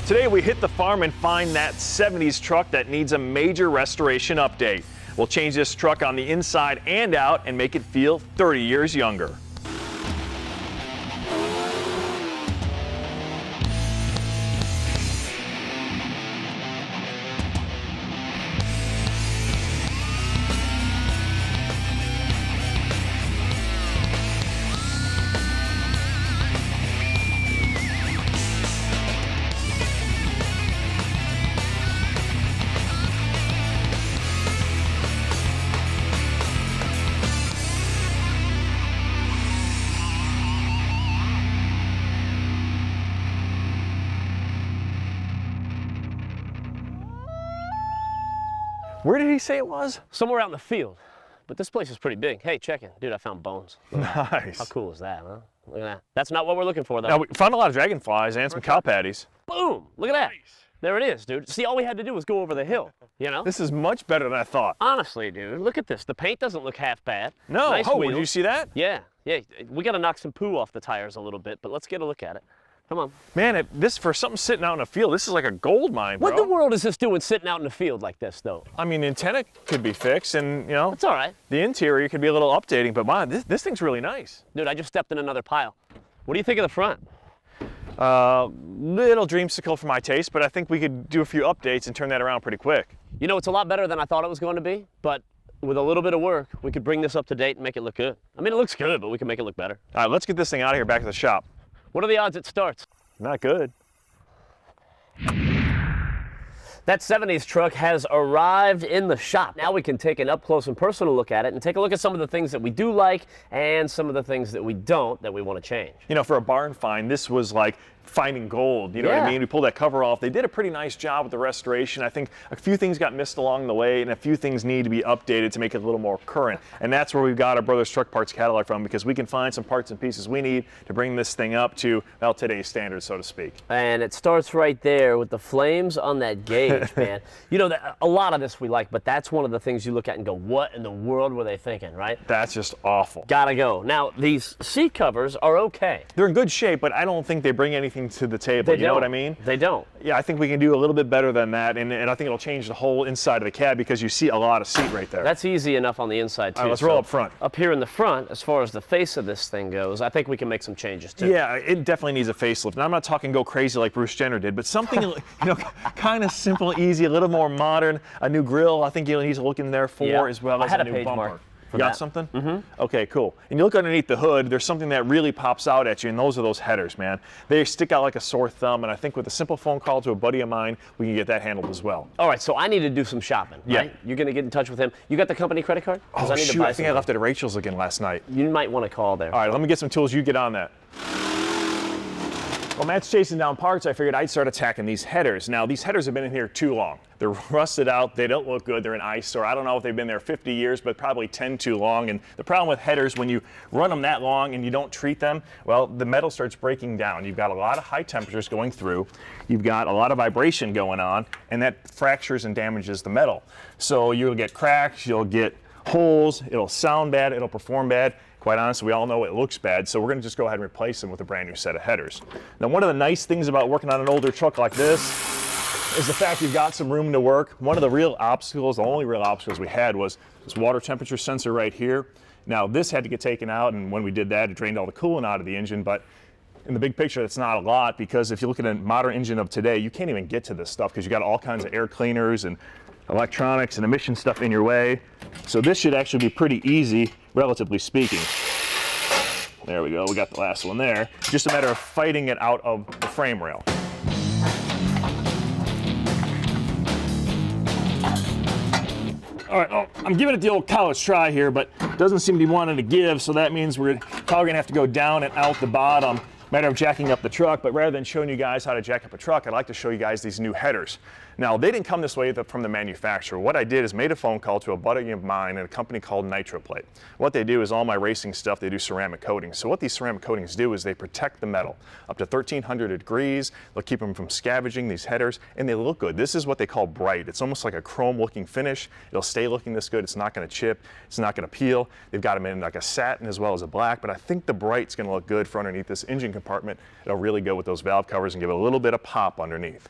Today we hit the farm and find that 70s truck that needs a major restoration update. We'll change this truck on the inside and out and make it feel 30 years younger. Where did he say it was? Somewhere out in the field. But this place is pretty big. Hey, check it. Dude, I found bones. Nice. How cool is that, huh? Look at that. That's not what we're looking for, though. Now, we found a lot of dragonflies and some cow patties. Boom! Look at that. There it is, dude. See, all we had to do was go over the hill, you know? This is much better than I thought. Honestly, dude, look at this. The paint doesn't look half bad. No. Nice Oh, wheels. did you see that? Yeah. We got to knock some poo off the tires a little bit, but let's get a look at it. Come on. Man, this for something sitting out in a field, this is like a gold mine, bro. What in the world is this doing sitting out in the field like this, though? I mean, the antenna could be fixed, and, you know, It's all right. the interior could be a little updating, but man, this thing's really nice. Dude, I just stepped in another pile. What do you think of the front? Little dreamsicle for my taste, but I think we could do a few updates and turn that around pretty quick. You know, it's a lot better than I thought it was going to be, but with a little bit of work, we could bring this up to date and make it look good. I mean, it looks good, but we can make it look better. All right, let's get this thing out of here, back to the shop. What are the odds it starts? Not good. That 70s truck has arrived in the shop. Now we can take an up-close and personal look at it and take a look at some of the things that we do like and some of the things that we don't that we want to change. You know, for a barn find, this was like finding gold, you know what I mean? We pulled that cover off. They did a pretty nice job with the restoration. I think a few things got missed along the way, and a few things need to be updated to make it a little more current. And that's where we've got our Brothers Truck Parts catalog from, because we can find some parts and pieces we need to bring this thing up to, well, today's standards, so to speak. And it starts right there with the flames on that gauge, man. You know, a lot of this we like, but that's one of the things you look at and go, what in the world were they thinking, right? That's just awful. Gotta go. Now, these seat covers are okay. They're in good shape, but I don't think they bring anything to the table. You know what I mean? They don't. Yeah, I think we can do a little bit better than that, and I think it'll change the whole inside of the cab, because you see a lot of seat right there. That's easy enough on the inside, too. All right, let's roll up front. Up here in the front, as far as the face of this thing goes, I think we can make some changes, too. Yeah, it definitely needs a facelift. And I'm not talking go crazy like Bruce Jenner did, but something, you know, kind of simple, easy, a little more modern. A new grill, I think you'll need to look in there for, as well as a new bumper. You got something? Mm-hmm. Okay, cool. And you look underneath the hood, there's something that really pops out at you, and those are those headers, man. They stick out like a sore thumb, and I think with a simple phone call to a buddy of mine, we can get that handled as well. All right, so I need to do some shopping, right? You're going to get in touch with him. You got the company credit card? Oh, shoot, I think I left it at Rachel's again last night. You might want to call there. All right, let me get some tools. You get on that. While Matt's chasing down parts, I figured I'd start attacking these headers. Now, these headers have been in here too long. They're rusted out, they don't look good, they're an eyesore. I don't know if they've been there 50 years, but probably 10 too long. And the problem with headers, when you run them that long and you don't treat them, well, the metal starts breaking down. You've got a lot of high temperatures going through, you've got a lot of vibration going on, and that fractures and damages the metal. So you'll get cracks, you'll get holes, it'll sound bad, it'll perform bad. Quite honestly, we all know it looks bad, so we're going to just go ahead and replace them with a brand new set of headers. Now, one of the nice things about working on an older truck like this is the fact you've got some room to work. One of the real obstacles, the only real obstacles we had, was this water temperature sensor right here. Now, this had to get taken out, and when we did that, it drained all the coolant out of the engine, but in the big picture, that's not a lot, because if you look at a modern engine of today, you can't even get to this stuff because you got all kinds of air cleaners and electronics and emission stuff in your way. So this should actually be pretty easy, relatively speaking. There we go, we got the last one there. Just a matter of fighting it out of the frame rail. All right, oh, I'm giving it the old college try here, but it doesn't seem to be wanting to give, so that means we're probably gonna have to go down and out the bottom. Matter of jacking up the truck, but rather than showing you guys how to jack up a truck, I'd like to show you guys these new headers. Now, they didn't come this way from the manufacturer. What I did is made a phone call to a buddy of mine at a company called Nitroplate. What they do is all my racing stuff, they do ceramic coatings. So what these ceramic coatings do is they protect the metal up to 1300 degrees. They'll keep them from scavenging these headers, and they look good. This is what they call bright. It's almost like a chrome looking finish. It'll stay looking this good. It's not going to chip. It's not going to peel. They've got them in like a satin as well as a black, but I think the bright's going to look good for underneath this engine compartment. It'll really go with those valve covers and give it a little bit of pop underneath.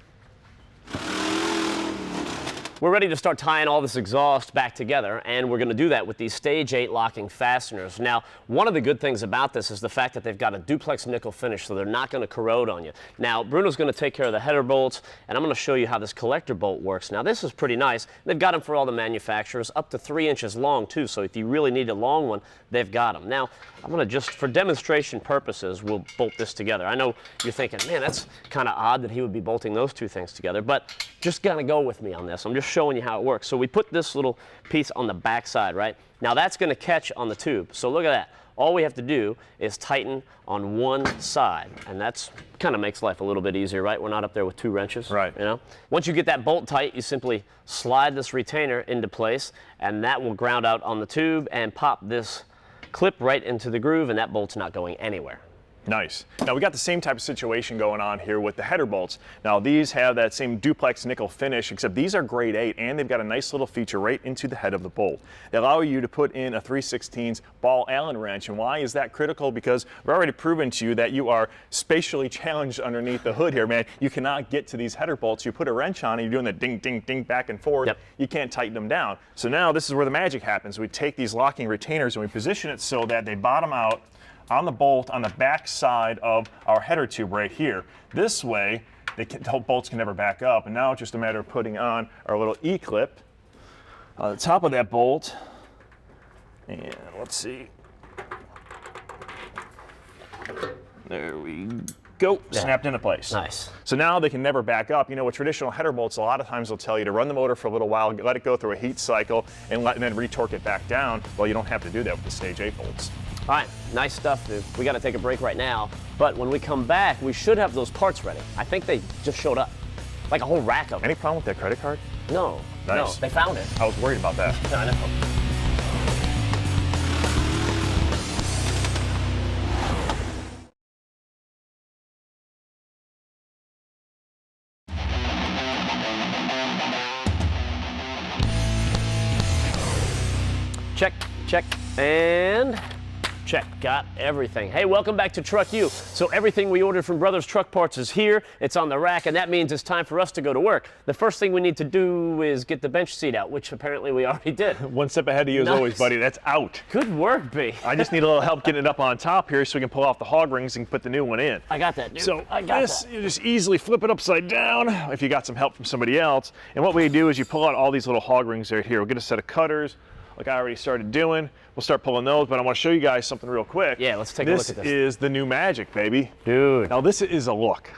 We're ready to start tying all this exhaust back together, and we're going to do that with these Stage 8 locking fasteners. Now, one of the good things about this is the fact that they've got a duplex nickel finish, so they're not going to corrode on you. Now, Bruno's going to take care of the header bolts, and I'm going to show you how this collector bolt works. Now, this is pretty nice. They've got them for all the manufacturers, up to 3 inches long, too, so if you really need a long one, they've got them. Now, I'm going to just, for demonstration purposes, we'll bolt this together. I know you're thinking, man, that's kind of odd that he would be bolting those two things together, but just kind of go with me on this. I'm just showing you how it works. So we put this little piece on the back side, right? Now that's going to catch on the tube. So look at that. All we have to do is tighten on one side, and that's kind of makes life a little bit easier, right? We're not up there with 2 wrenches, right? You know. Once you get that bolt tight, you simply slide this retainer into place, and that will ground out on the tube and pop this clip right into the groove, and that bolt's not going anywhere. Nice. Now we got the same type of situation going on here with the header bolts. Now these have that same duplex nickel finish, except these are grade 8, and they've got a nice little feature right into the head of the bolt. They allow you to put in a 3/16 ball Allen wrench. And why is that critical? Because we've already proven to you that you are spatially challenged underneath the hood here, man. You cannot get to these header bolts. You put a wrench on and you're doing the ding, ding, ding back and forth. Yep. You can't tighten them down. So now this is where the magic happens. We take these locking retainers and we position it so that they bottom out on the bolt on the back side of our header tube right here. This way, the bolts can never back up. And now it's just a matter of putting on our little E-clip on the top of that bolt. And let's see. There we go. Yeah. Snapped into place. Nice. So now they can never back up. You know, with traditional header bolts, a lot of times they'll tell you to run the motor for a little while, let it go through a heat cycle, and then retorque it back down. Well, you don't have to do that with the Stage 8 bolts. All right, nice stuff, dude. We got to take a break right now, but when we come back, we should have those parts ready. I think they just showed up, like a whole rack of them. Any problem with that credit card? No, Nice. no, they found it. I was worried about that. I know. Check, check, and check. Got everything. Hey, welcome back to TruckU. So everything we ordered from Brothers Truck Parts is here. It's on the rack, and that means it's time for us to go to work. The first thing we need to do is get the bench seat out, which apparently we already did. One step ahead of you as Nice. always, buddy. That's out. Good work, B. I just need a little help getting it up on top here so we can pull off the hog rings and put the new one in. I got that, dude. So I got this, that. you just easily flip it upside down if you got some help from somebody else. And what we do is you pull out all these little hog rings right here. We'll get a set of cutters, like I already started doing. We'll start pulling those, but I want to show you guys something real quick. Yeah, let's take a look at this. This is the new magic, baby. Dude. Now this is a look.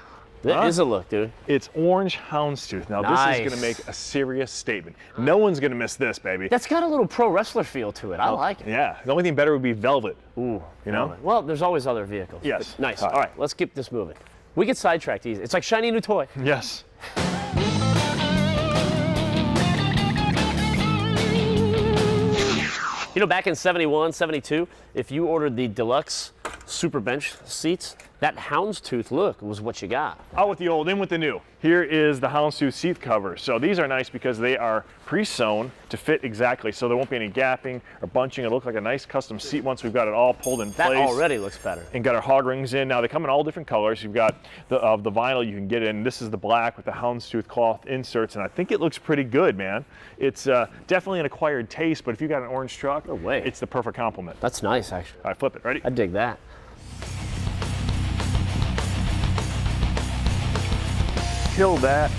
That is a look, dude. It's orange houndstooth. Now Nice. this is going to make a serious statement. No one's going to miss this, baby. That's got a little pro wrestler feel to it. I like it. Yeah, the only thing better would be velvet. Ooh. You know? Well, there's always other vehicles. Yes. But nice. All right. All right, let's keep this moving. We get sidetracked easy. It's like shiny new toy. Yes. You know, back in 71, 72, if you ordered the deluxe super bench seats, that houndstooth look was what you got. Out with the old, in with the new. Here is the houndstooth seat cover. So these are nice because they are pre-sewn to fit exactly, so there won't be any gapping or bunching. It'll look like a nice custom seat once we've got it all pulled in That place. already looks better. And got our hog rings in. Now they come in all different colors. You've got the vinyl you can get in. This is the black with the houndstooth cloth inserts, and I think it looks pretty good, man. It's definitely an acquired taste, but if you got an orange truck, No way. it's the perfect complement. That's nice, actually. All right, flip it. Ready? I dig that. Kill that.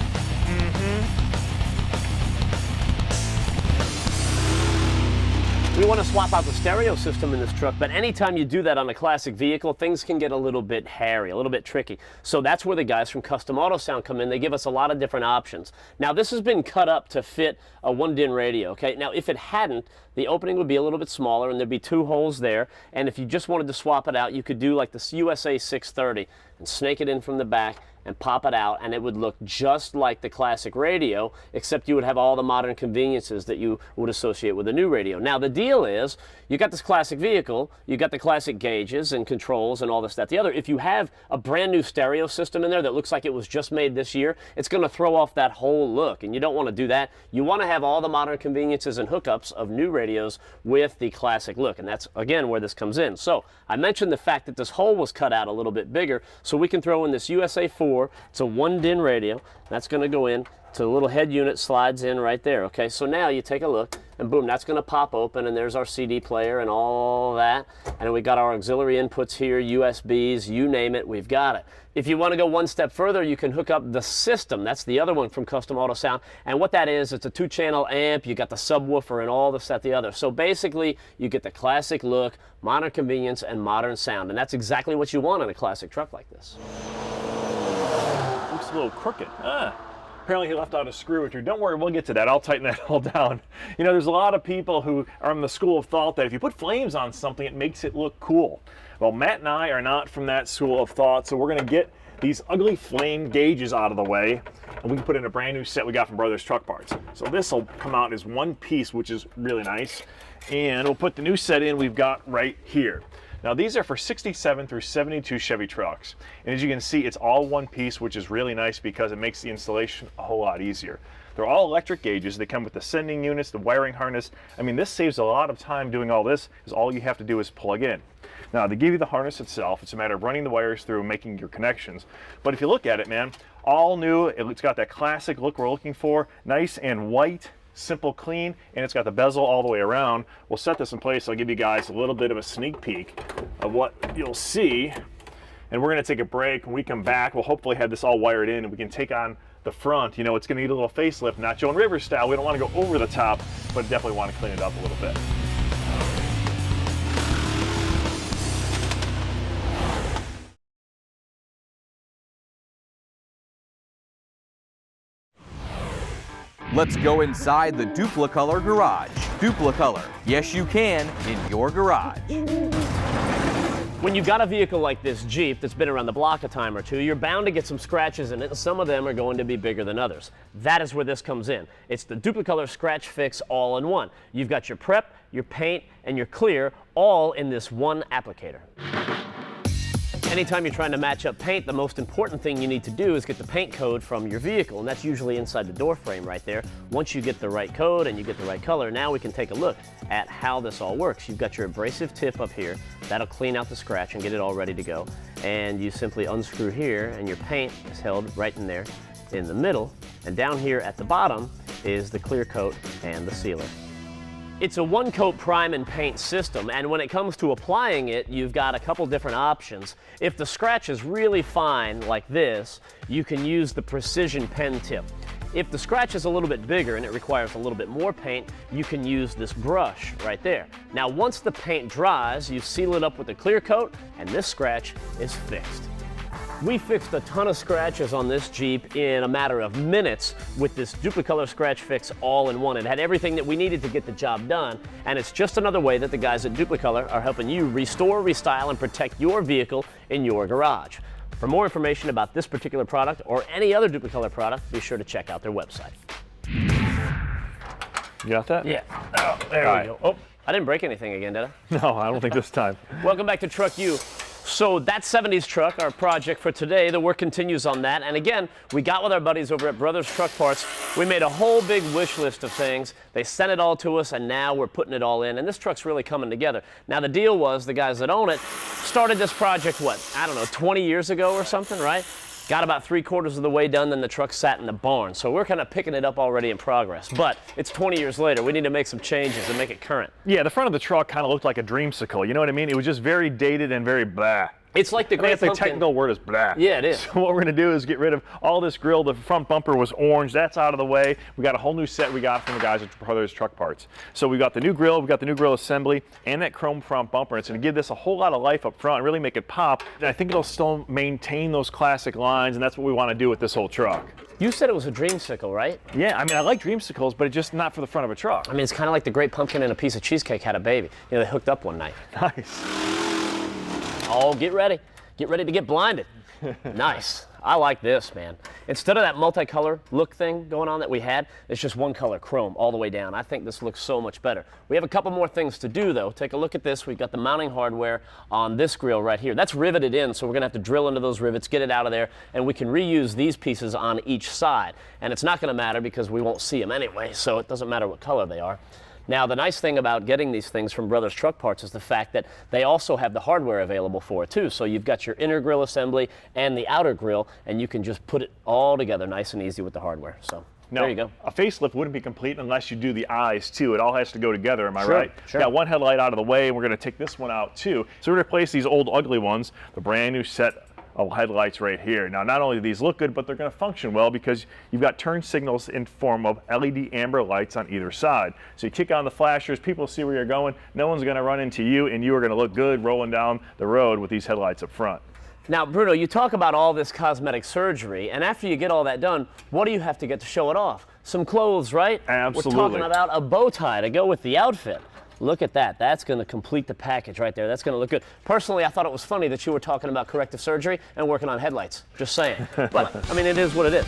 We want to swap out the stereo system in this truck, but anytime you do that on a classic vehicle, things can get a little bit hairy, a little bit tricky. So that's where the guys from Custom Auto Sound come in. They give us a lot of different options. Now, this has been cut up to fit a 1-DIN radio, okay? Now, if it hadn't, the opening would be a little bit smaller, and there'd be 2 holes there. And if you just wanted to swap it out, you could do like the USA 630 and snake it in from the back and pop it out, and it would look just like the classic radio, except you would have all the modern conveniences that you would associate with a new radio. Now the deal is, you got this classic vehicle, you got the classic gauges and controls and all this, that, the other. If you have a brand new stereo system in there that looks like it was just made this year, it's going to throw off that whole look, and you don't want to do that. You want to have all the modern conveniences and hookups of new radios with the classic look, and that's again where this comes in. So I mentioned the fact that this hole was cut out a little bit bigger, so we can throw in this USA 4. It's a 1-DIN radio. That's going to go in to the little head unit, slides in right there. Okay, so now you take a look, and boom, that's going to pop open, and there's our CD player and all that, and we got our auxiliary inputs here, USBs, you name it, we've got it. If you want to go one step further, you can hook up the system. That's the other one from Custom Auto Sound, and what that is, it's a 2-channel amp, you got the subwoofer and all this, that, the other. So basically, you get the classic look, modern convenience, and modern sound, and that's exactly what you want in a classic truck like this. Looks a little crooked. Apparently he left out a screw or two. Don't worry, we'll get to that. I'll tighten that all down. You know, there's a lot of people who are in the school of thought that if you put flames on something, it makes it look cool. Well, Matt and I are not from that school of thought, so we're gonna get these ugly flame gauges out of the way, and we can put in a brand new set we got from Brothers Truck Parts. So this will come out as one piece, which is really nice. And we'll put the new set in we've got right here. Now these are for 67 through 72 Chevy trucks. And as you can see, it's all one piece, which is really nice because it makes the installation a whole lot easier. They're all electric gauges. They come with the sending units, the wiring harness. I mean, this saves a lot of time doing all this, because all you have to do is plug in. Now, they give you the harness itself. It's a matter of running the wires through and making your connections. But if you look at it, man, all new. It's got that classic look we're looking for. Nice and white, simple, clean, and it's got the bezel all the way around. We'll set this in place. I'll give you guys a little bit of a sneak peek of what you'll see. And we're going to take a break. When we come back, we'll hopefully have this all wired in, and we can take on the front. You know, it's going to need a little facelift, not Joan Rivers style. We don't want to go over the top, but definitely want to clean it up a little bit. Let's go inside the Duplicolor garage. Duplicolor, yes you can, in your garage. When you've got a vehicle like this Jeep that's been around the block a time or two, you're bound to get some scratches in it, and some of them are going to be bigger than others. That is where this comes in. It's the Duplicolor Scratch Fix all-in-one. You've got your prep, your paint, and your clear all in this one applicator. Anytime you're trying to match up paint, the most important thing you need to do is get the paint code from your vehicle, and that's usually inside the door frame right there. Once you get the right code and you get the right color, now we can take a look at how this all works. You've got your abrasive tip up here. That'll clean out the scratch and get it all ready to go. And you simply unscrew here, and your paint is held right in there in the middle. And down here at the bottom is the clear coat and the sealer. It's a one-coat prime and paint system, and when it comes to applying it, you've got a couple different options. If the scratch is really fine, like this, you can use the precision pen tip. If the scratch is a little bit bigger and it requires a little bit more paint, you can use this brush right there. Now, once the paint dries, you seal it up with a clear coat, and this scratch is fixed. We fixed a ton of scratches on this Jeep in a matter of minutes with this Duplicolor Scratch Fix all-in-one. It had everything that we needed to get the job done, and it's just another way that the guys at Duplicolor are helping you restore, restyle, and protect your vehicle in your garage. For more information about this particular product or any other Duplicolor product, be sure to check out their website. You got that? Yeah. Oh, there we go. Oh, I didn't break anything again, did I? No, I don't think this time. Welcome back to TruckU. So that 70s truck, our project for today, the work continues on that. And again, we got with our buddies over at Brothers Truck Parts. We made a whole big wish list of things. They sent it all to us, and now we're putting it all in. And this truck's really coming together. Now, the deal was the guys that own it started this project, what, I don't know, 20 years ago or something, right? Got about 3/4 of the way done, then the truck sat in the barn. So we're kind of picking it up already in progress. But it's 20 years later. We need to make some changes and make it current. Yeah, the front of the truck kind of looked like a dreamsicle. You know what I mean? It was just very dated and very blah. It's like the Great Pumpkin. The technical word is blah. Yeah, it is. So what we're going to do is get rid of all this grill. The front bumper was orange. That's out of the way. We got a whole new set we got from the guys at Brothers Truck Parts. So we got the new grill, we got the new grill assembly, and that chrome front bumper. It's going to give this a whole lot of life up front and really make it pop. And I think it'll still maintain those classic lines, and that's what we want to do with this whole truck. You said it was a dreamsicle, right? Yeah, I mean, I like dreamsicles, but it's just not for the front of a truck. I mean, it's kind of like the Great Pumpkin and a piece of cheesecake had a baby. You know, they hooked up one night. Nice. Oh, get ready. Get ready to get blinded. Nice. I like this, man. Instead of that multicolor look thing going on that we had, it's just one color, chrome, all the way down. I think this looks so much better. We have a couple more things to do, though. Take a look at this. We've got the mounting hardware on this grill right here. That's riveted in, so we're going to have to drill into those rivets, get it out of there, and we can reuse these pieces on each side. And it's not going to matter because we won't see them anyway, so it doesn't matter what color they are. Now, the nice thing about getting these things from Brothers Truck Parts is the fact that they also have the hardware available for it, too. So you've got your inner grill assembly and the outer grill, and you can just put it all together nice and easy with the hardware. So now, there you go. A facelift wouldn't be complete unless you do the eyes, too. It all has to go together, am I Sure, right? sure. Got one headlight out of the way, and we're going to take this one out, too. So we're going to replace these old ugly ones, the brand new set of headlights right here. Now, not only do these look good, but they're going to function well because you've got turn signals in form of LED amber lights on either side. So you kick on the flashers, people see where you're going, no one's going to run into you, and you are going to look good rolling down the road with these headlights up front. Now, Bruno, you talk about all this cosmetic surgery, and after you get all that done, what do you have to get to show it off? Some clothes, right? Absolutely. We're talking about a bow tie to go with the outfit. Look at that. That's going to complete the package right there. That's going to look good. Personally, I thought it was funny that you were talking about corrective surgery and working on headlights. Just saying. But, I mean, it is what it is.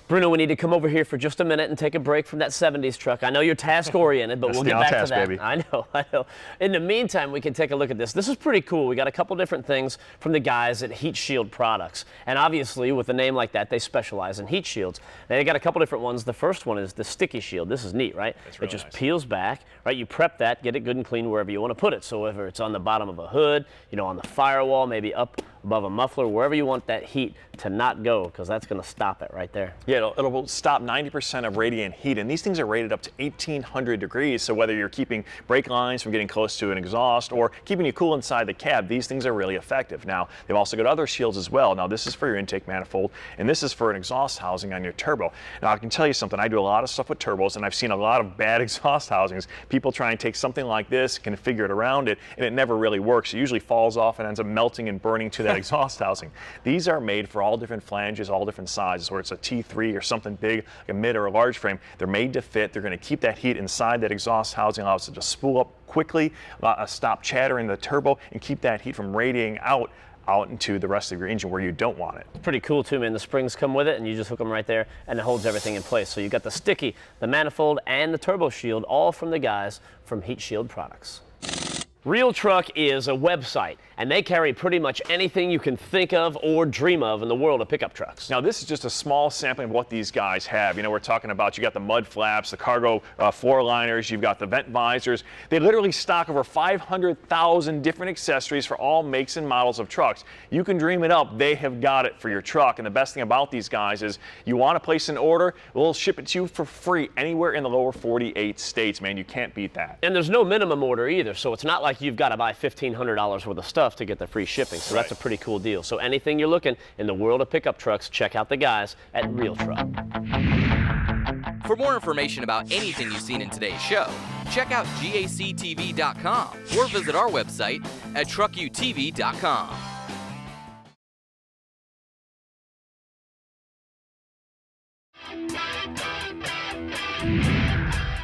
Bruno, we need to come over here for just a minute and take a break from that 70s truck. I know you're task-oriented, but we'll get back to that. Baby. I know. In the meantime, we can take a look at this. This is pretty cool. We got a couple different things from the guys at Heatshield Products. And obviously, with a name like that, they specialize in heat shields. They got a couple different ones. The first one is the sticky shield. This is neat, right? It just peels back, right? You prep that, get it good and clean wherever you want to put it. So whether it's on the bottom of a hood, on the firewall, maybe up above a muffler, wherever you want that heat to not go, because that's going to stop it right there. Yeah, it'll stop 90% of radiant heat, and these things are rated up to 1800 degrees, so whether you're keeping brake lines from getting close to an exhaust or keeping you cool inside the cab, these things are really effective. Now, they've also got other shields as well. Now, this is for your intake manifold, and this is for an exhaust housing on your turbo. Now, I can tell you something. I do a lot of stuff with turbos, and I've seen a lot of bad exhaust housings. People try and take something like this, configure it around it, and it never really works. It usually falls off and ends up melting and burning to that exhaust housing. These are made for all different flanges, all different sizes, where it's a T3 or something big, like a mid or a large frame. They're made to fit. They're going to keep that heat inside that exhaust housing, allows it to spool up quickly, stop chattering the turbo, and keep that heat from radiating out into the rest of your engine where you don't want it. Pretty cool too, man. The springs come with it, and you just hook them right there, and it holds everything in place. So you got the sticky, the manifold, and the turbo shield, all from the guys from Heatshield Products. Real Truck is a website, and they carry pretty much anything you can think of or dream of in the world of pickup trucks. Now, this is just a small sampling of what these guys have. We're talking about, you got the mud flaps, the cargo floor liners, you've got the vent visors. They literally stock over 500,000 different accessories for all makes and models of trucks. You can dream it up. They have got it for your truck. And the best thing about these guys is you want to place an order, we'll ship it to you for free anywhere in the lower 48 states, man. You can't beat that. And there's no minimum order either, so it's not like you've got to buy $1,500 worth of stuff to get the free shipping. So that's a pretty cool deal. So anything you're looking in the world of pickup trucks, check out the guys at Real Truck. For more information about anything you've seen in today's show, check out gactv.com or visit our website at truckutv.com.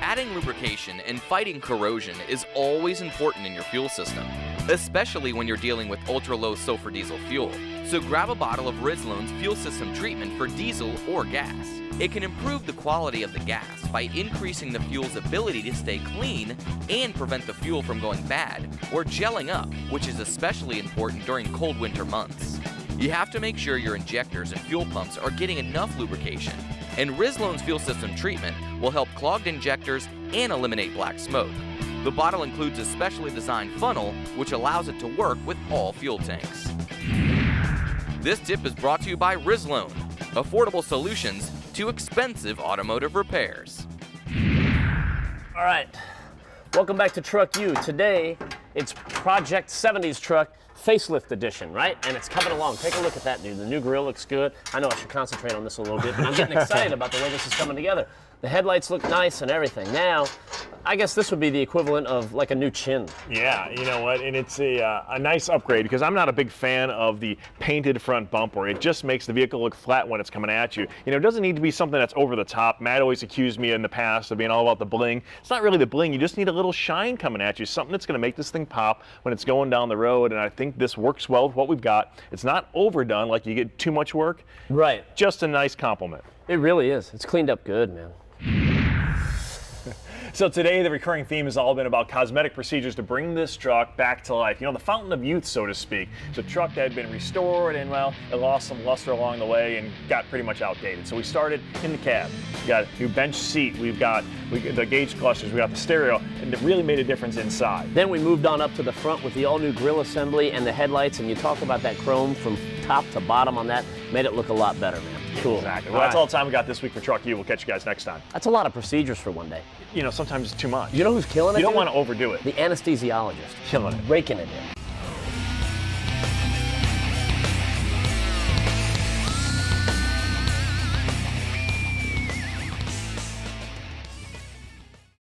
Adding lubrication and fighting corrosion is always important in your fuel system, especially when you're dealing with ultra-low sulfur diesel fuel. So grab a bottle of Rizlone's fuel system treatment for diesel or gas. It can improve the quality of the gas by increasing the fuel's ability to stay clean and prevent the fuel from going bad or gelling up, which is especially important during cold winter months. You have to make sure your injectors and fuel pumps are getting enough lubrication, and Rizlone's fuel system treatment will help clogged injectors and eliminate black smoke. The bottle includes a specially designed funnel which allows it to work with all fuel tanks. This tip is brought to you by Rizlone, affordable solutions to expensive automotive repairs. All right, welcome back to TruckU. Today, it's Project 70s Truck Facelift Edition, right? And it's coming along. Take a look at that, dude. The new grill looks good. I know I should concentrate on this a little bit, but I'm getting excited about the way this is coming together. The headlights look nice and everything. Now, I guess this would be the equivalent of like a new chin. Yeah, you know what, and it's a nice upgrade because I'm not a big fan of the painted front bumper. It just makes the vehicle look flat when it's coming at you. You know, it doesn't need to be something that's over the top. Matt always accused me in the past of being all about the bling. It's not really the bling, you just need a little shine coming at you, something that's gonna make this thing pop when it's going down the road, and I think this works well with what we've got. It's not overdone, like you get too much work. Right. Just a nice compliment. It really is. It's cleaned up good, man. So today the recurring theme has all been about cosmetic procedures to bring this truck back to life. You know, the fountain of youth, so to speak. It's a truck that had been restored and, well, it lost some luster along the way and got pretty much outdated. So we started in the cab. We got a new bench seat, we've got the gauge clusters, we got the stereo, and it really made a difference inside. Then we moved on up to the front with the all-new grille assembly and the headlights, and you talk about that chrome from top to bottom on that, made it look a lot better, man. Cool. Exactly. Well, that's all the time we got this week for TruckU. We'll catch you guys next time. That's a lot of procedures for one day. You know, sometimes it's too much. You know who's killing it? You don't dude? want to overdo it. The anesthesiologist. Killing it. Raking it in.